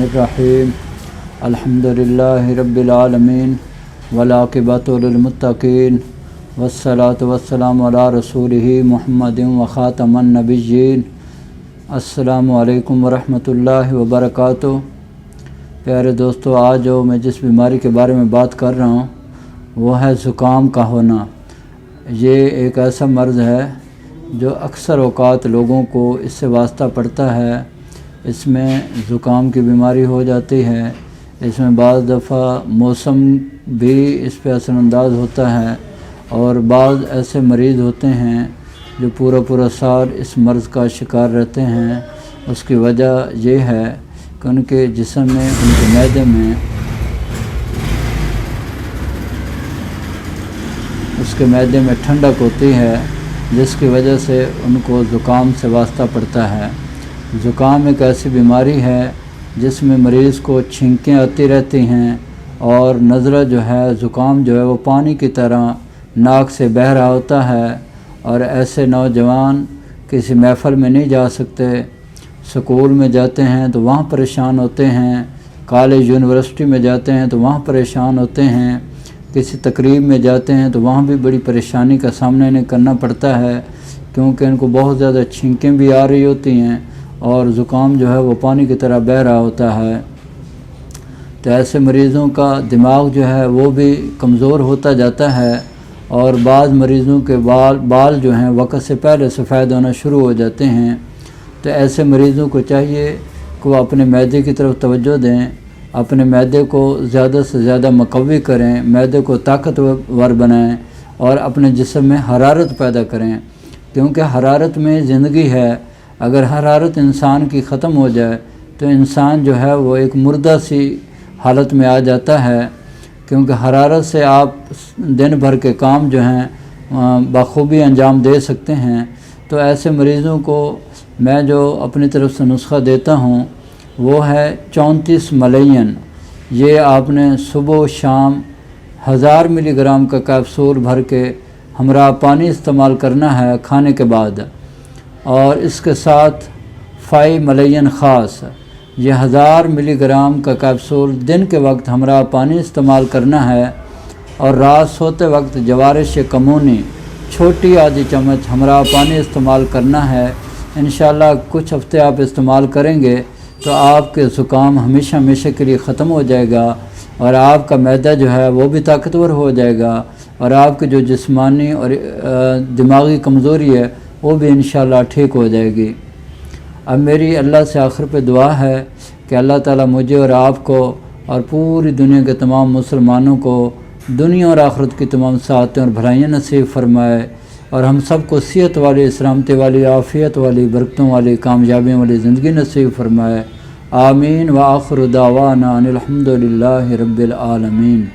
الرحیم الحمدللہ رب العالمین والعاقبۃ للمتقین والصلاۃ والسلام علی رسولہ محمد وخاتم النبیین۔ السلام علیکم ورحمۃ اللہ وبرکاتہ۔ پیارے دوستو، آج جو میں جس بیماری کے بارے میں بات کر رہا ہوں وہ ہے زکام کا ہونا۔ یہ ایک ایسا مرض ہے جو اکثر اوقات لوگوں کو اس سے واسطہ پڑتا ہے۔ اس میں زکام کی بیماری ہو جاتی ہے، اس میں بعض دفعہ موسم بھی اس پہ اثر انداز ہوتا ہے، اور بعض ایسے مریض ہوتے ہیں جو پورا سال اس مرض کا شکار رہتے ہیں۔ اس کی وجہ یہ ہے کہ ان کے جسم میں، ان کے معدے میں اس کے معدے میں ٹھنڈک ہوتی ہے، جس کی وجہ سے ان کو زکام سے واسطہ پڑتا ہے۔ زکام ایک ایسی بیماری ہے جس میں مریض کو چھینکیں آتی رہتی ہیں، اور نزلہ جو ہے، زکام جو ہے وہ پانی کی طرح ناک سے بہہ رہا ہوتا ہے، اور ایسے نوجوان کسی محفل میں نہیں جا سکتے، سکول میں جاتے ہیں تو وہاں پریشان ہوتے ہیں، کالج یونیورسٹی میں جاتے ہیں تو وہاں پریشان ہوتے ہیں، کسی تقریب میں جاتے ہیں تو وہاں بھی بڑی پریشانی کا سامنا انہیں کرنا پڑتا ہے، کیونکہ ان کو بہت زیادہ چھینکیں بھی آ رہی ہوتی ہیں اور زکام جو ہے وہ پانی کی طرح بہہ رہا ہوتا ہے۔ تو ایسے مریضوں کا دماغ جو ہے وہ بھی کمزور ہوتا جاتا ہے، اور بعض مریضوں کے بال جو ہیں وقت سے پہلے سفید ہونا شروع ہو جاتے ہیں۔ تو ایسے مریضوں کو چاہیے کہ وہ اپنے معدے کی طرف توجہ دیں، اپنے معدے کو زیادہ سے زیادہ مقوی کریں، معدے کو طاقتور بنائیں، اور اپنے جسم میں حرارت پیدا کریں، کیونکہ حرارت میں زندگی ہے۔ اگر حرارت انسان کی ختم ہو جائے تو انسان جو ہے وہ ایک مردہ سی حالت میں آ جاتا ہے، کیونکہ حرارت سے آپ دن بھر کے کام جو ہیں بخوبی انجام دے سکتے ہیں۔ تو ایسے مریضوں کو میں جو اپنی طرف سے نسخہ دیتا ہوں وہ ہے 34 ملین۔ یہ آپ نے صبح و شام 1000 ملی گرام کا کیپسول بھر کے ہمراہ پانی استعمال کرنا ہے کھانے کے بعد، اور اس کے ساتھ 5 ملین خاص، یہ 1000 ملی گرام کا کیپسول دن کے وقت ہمراہ پانی استعمال کرنا ہے، اور رات سوتے وقت جوارش کمونی چھوٹی آدھی چمچ ہمراہ پانی استعمال کرنا ہے۔ انشاءاللہ کچھ ہفتے آپ استعمال کریں گے تو آپ کے زکام ہمیشہ کے لیے ختم ہو جائے گا، اور آپ کا معدہ جو ہے وہ بھی طاقتور ہو جائے گا، اور آپ کی جو جسمانی اور دماغی کمزوری ہے وہ بھی انشاءاللہ ٹھیک ہو جائے گی۔ اب میری اللہ سے آخر پہ دعا ہے کہ اللہ تعالیٰ مجھے اور آپ کو اور پوری دنیا کے تمام مسلمانوں کو دنیا اور آخرت کی تمام سعادتیں اور بھلائیاں نصیب فرمائے، اور ہم سب کو صحت والی، سلامتی والی، عافیت والی، برکتوں والی، کامیابیوں والی زندگی نصیب فرمائے۔ آمین۔ وآخر دعوانا ان الحمدللہ رب العالمین۔